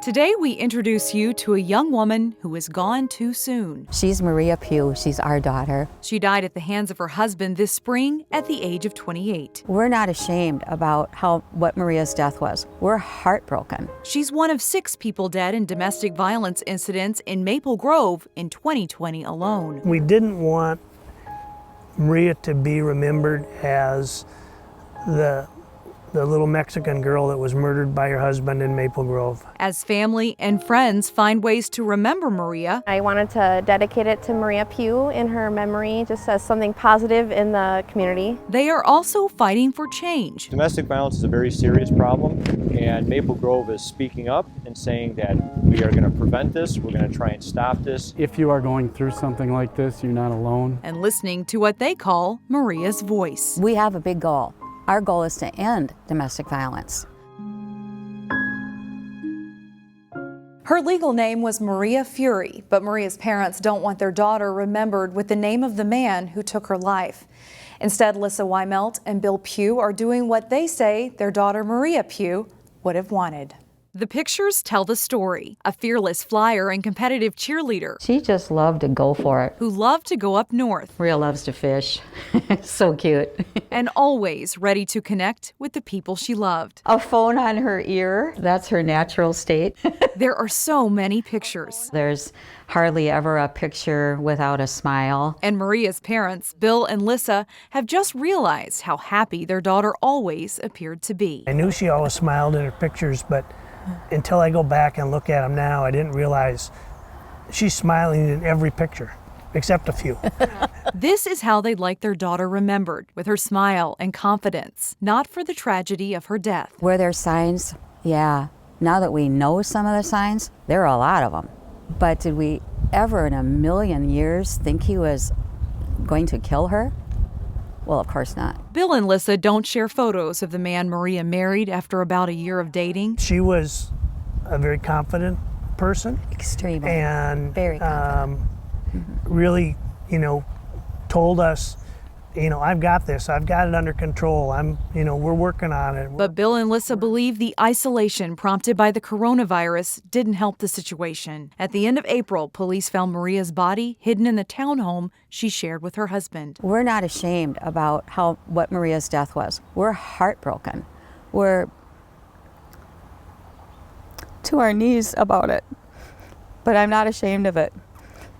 Today we introduce you to a young woman who was gone too soon. She's Maria Pugh. She's our daughter. She died at the hands of her husband this spring at the age of 28. We're not ashamed about what Maria's death was. We're heartbroken. She's one of 6 people dead in domestic violence incidents in Maple Grove in 2020 alone. We didn't want Maria to be remembered as the little Mexican girl that was murdered by her husband in Maple Grove. As family and friends find ways to remember Maria, I wanted to dedicate it to Maria Pugh in her memory, just as something positive in the community. they are also fighting for change. Domestic violence is a very serious problem, and Maple Grove is speaking up and saying that we are going to prevent this, we're going to try and stop this. If you are going through something like this, you're not alone. And listening to what they call Maria's voice. We have a big goal. Our goal is to end domestic violence. Her legal name was Maria Fury, but Maria's parents don't want their daughter remembered with the name of the man who took her life. Instead, Lissa Wymelt and Bill Pugh are doing what they say their daughter Maria Pugh would have wanted. The pictures tell the story. A fearless flyer and competitive cheerleader She just loved to go for it. who loved to go up north Maria loves to fish. So cute. and always ready to connect with the people she loved. A phone on her ear. That's her natural state. There are so many pictures. There's hardly ever a picture without a smile. And Maria's parents, Bill and Lissa, have just realized how happy their daughter always appeared to be. I knew she always smiled in her pictures, but until I go back and look at them now, I didn't realize she's smiling in every picture, except a few. This is how they'd like their daughter remembered, with her smile and confidence, not for the tragedy of her death. Were there signs? Yeah. Now that we know some of the signs, there are a lot of them. But did we ever in a million years think he was going to kill her? Well, of course not. Bill and Lissa don't share photos of the man Maria married after about a year of dating. She was a very confident person Extremely. and Very confident. really, told us, I've got this, I've got it under control, we're working on it. But Bill and Lissa believe the isolation prompted by the coronavirus didn't help the situation. At the end of April, police found Maria's body hidden in the townhome she shared with her husband. We're not ashamed about what Maria's death was. We're heartbroken. We're to our knees about it. But I'm not ashamed of it.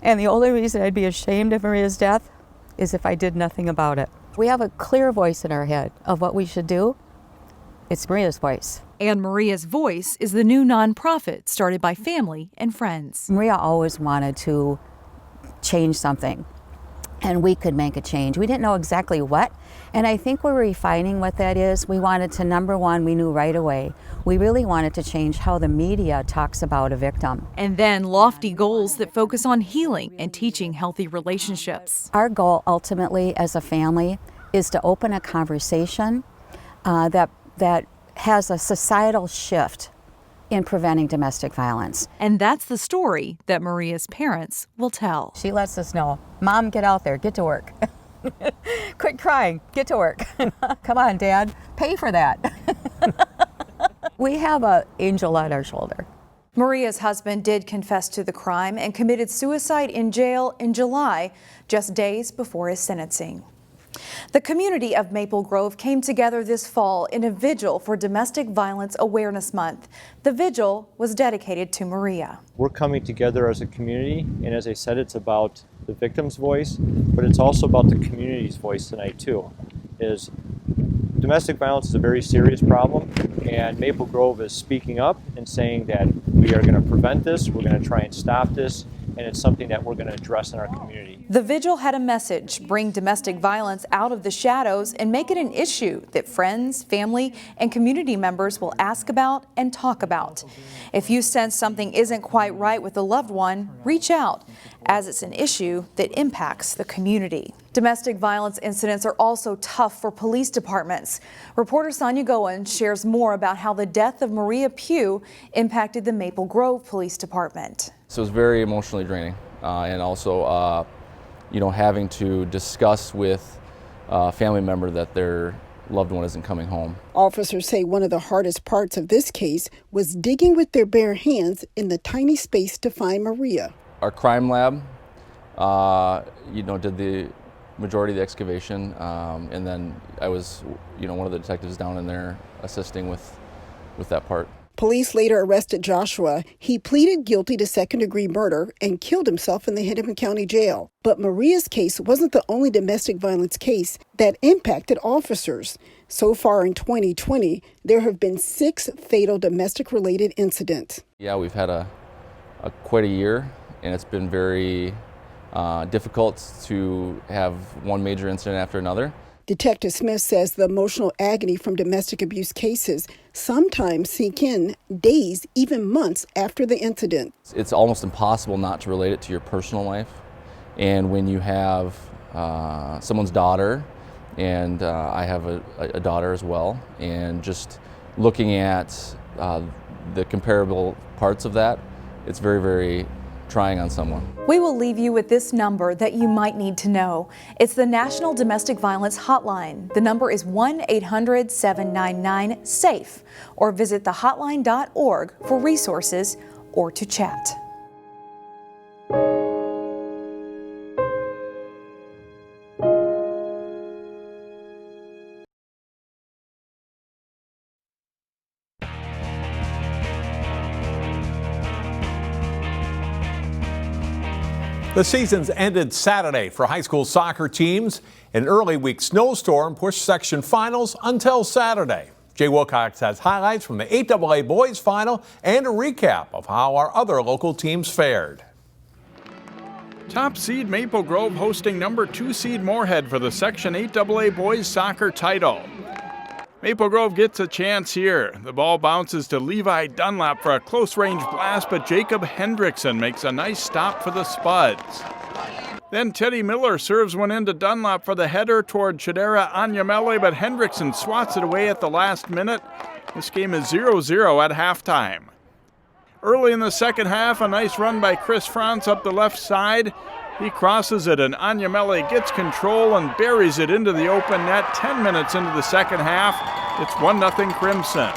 And the only reason I'd be ashamed of Maria's death is if I did nothing about it. We have a clear voice in our head of what we should do. It's Maria's voice. And Maria's Voice is the new nonprofit started by family and friends. Maria always wanted to change something, and we could make a change. We didn't know exactly what, and I think we're refining what that is. We wanted to, number one, we knew right away, we really wanted to change how the media talks about a victim. And then lofty goals that focus on healing and teaching healthy relationships. Our goal ultimately as a family is to open a conversation that has a societal shift in preventing domestic violence. And that's the story that Maria's parents will tell. She lets us know, Mom, get out there, get to work. Quit crying, get to work. Come on, Dad, pay for that. We have an angel on our shoulder. Maria's husband did confess to the crime and committed suicide in jail in July, just days before his sentencing. The community of Maple Grove came together this fall in a vigil for Domestic Violence Awareness Month. The vigil was dedicated to Maria. We're coming together as a community, and as I said, it's about the victim's voice, but it's also about the community's voice tonight too. Domestic violence is a very serious problem, and Maple Grove is speaking up and saying that we are going to prevent this, we're going to try and stop this, and it's something that we're going to address in our community. The vigil had a message: bring domestic violence out of the shadows and make it an issue that friends, family, and community members will ask about and talk about. If you sense something isn't quite right with a loved one, reach out, as it's an issue that impacts the community. Domestic violence incidents are also tough for police departments. Reporter Sonia Goen shares more about how the death of Maria Pugh impacted the Maple Grove Police Department. So it was very emotionally draining, and also, having to discuss with a family member that their loved one isn't coming home. Officers say one of the hardest parts of this case was digging with their bare hands in the tiny space to find Maria. Our crime lab, did the majority of the excavation, and then I was, one of the detectives down in there assisting with that part. Police later arrested Joshua. He pleaded guilty to second-degree murder and killed himself in the Hennepin County Jail. But Maria's case wasn't the only domestic violence case that impacted officers. So far in 2020, there have been 6 fatal domestic-related incidents. Yeah, we've had quite a year, and it's been very difficult to have one major incident after another. Detective Smith says the emotional agony from domestic abuse cases sometimes sink in days, even months after the incident. It's almost impossible not to relate it to your personal life. And when you have someone's daughter, and I have a daughter as well, and just looking at the comparable parts of that, it's very, very trying on someone. We will leave you with this number that you might need to know. It's the National Domestic Violence Hotline. The number is 1-800-799-SAFE, or visit thehotline.org for resources or to chat. The season's ended Saturday for high school soccer teams. An early week snowstorm pushed section finals until Saturday. Jay Wilcox has highlights from the 8AA boys final and a recap of how our other local teams fared. Top seed Maple Grove hosting number 2 seed Moorhead for the Section 8AA boys soccer title. Maple Grove gets a chance here. The ball bounces to Levi Dunlap for a close-range blast, but Jacob Hendrickson makes a nice stop for the Spuds. Then Teddy Miller serves one in to Dunlap for the header toward Chidera Anyamele, but Hendrickson swats it away at the last minute. This game is 0-0 at halftime. Early in the second half, a nice run by Chris Franz up the left side. He crosses it, and Anyamele gets control and buries it into the open net. 10 minutes into the second half, it's 1-0 Crimson.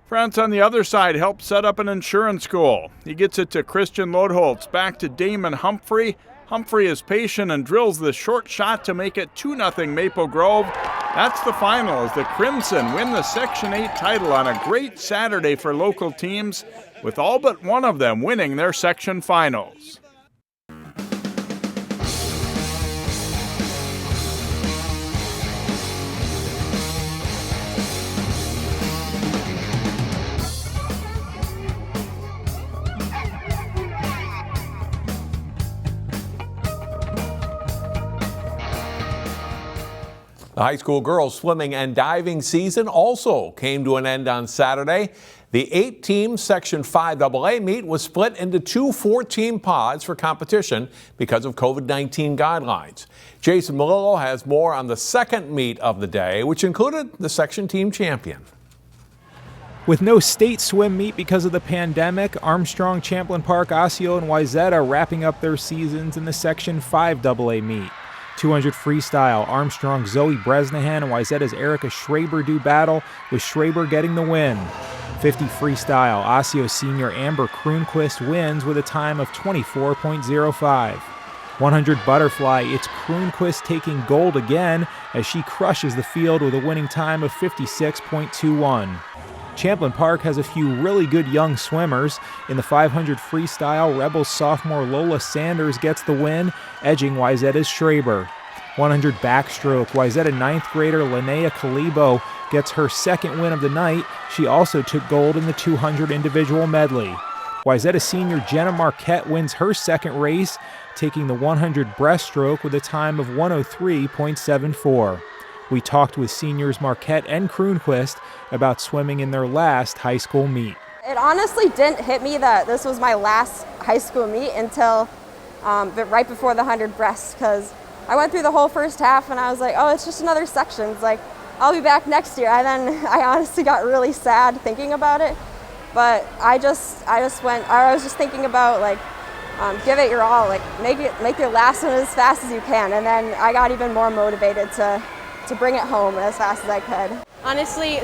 France on the other side helps set up an insurance goal. He gets it to Christian Lodholtz, back to Damon Humphrey. Humphrey is patient and drills the short shot to make it 2-0 Maple Grove. That's the final as the Crimson win the Section 8 title on a great Saturday for local teams, with all but one of them winning their section finals. The high school girls swimming and diving season also came to an end on Saturday. The 8-team Section 5AA meet was split into 2 4-team pods for competition because of COVID-19 guidelines. Jason Melillo has more on the second meet of the day, which included the section team champion. With no state swim meet because of the pandemic, Armstrong, Champlain Park, Osseo, and Wayzata wrapping up their seasons in the Section 5AA meet. 200 freestyle, Armstrong Zoe Bresnahan and Wayzata's Erica Schraber do battle, with Schraber getting the win. 50 freestyle, Osseo senior Amber Kroonquist wins with a time of 24.05. 100 butterfly, it's Kroonquist taking gold again as she crushes the field with a winning time of 56.21. Champlain Park has a few really good young swimmers. In the 500 freestyle, Rebels sophomore Lola Sanders gets the win, edging Wayzata's Schraber. 100 backstroke, Wayzata 9th grader Linnea Kalibo gets her second win of the night. She also took gold in the 200 individual medley. Wayzata senior Jenna Marquette wins her second race, taking the 100 breaststroke with a time of 103.74. We talked with seniors Marquette and Kroonquist about swimming in their last high school meet. It honestly didn't hit me that this was my last high school meet until right before the 100 breast, because I went through the whole first half and I was like, oh, it's just another section. It's like, I'll be back next year. And then I honestly got really sad thinking about it. But I was just thinking about like, give it your all, like make your last one as fast as you can. And then I got even more motivated to to bring it home as fast as I could. Honestly,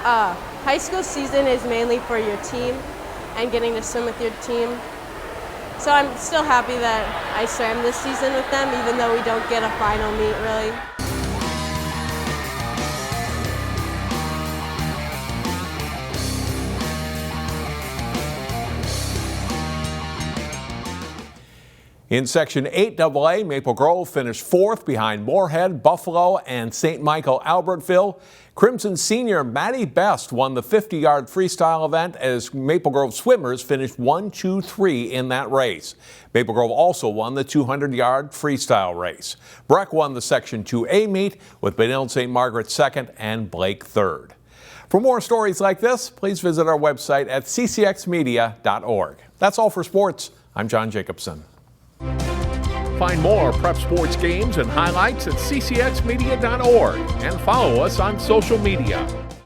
high school season is mainly for your team and getting to swim with your team. So I'm still happy that I swam this season with them, even though we don't get a final meet, really. In Section 8AA, Maple Grove finished fourth behind Moorhead, Buffalo, and St. Michael Albertville. Crimson senior Maddie Best won the 50-yard freestyle event as Maple Grove swimmers finished 1, 2, 3 in that race. Maple Grove also won the 200-yard freestyle race. Breck won the Section 2A meet with Benilde St. Margaret second and Blake third. For more stories like this, please visit our website at ccxmedia.org. That's all for sports. I'm John Jacobson. Find more prep sports games and highlights at ccxmedia.org and follow us on social media.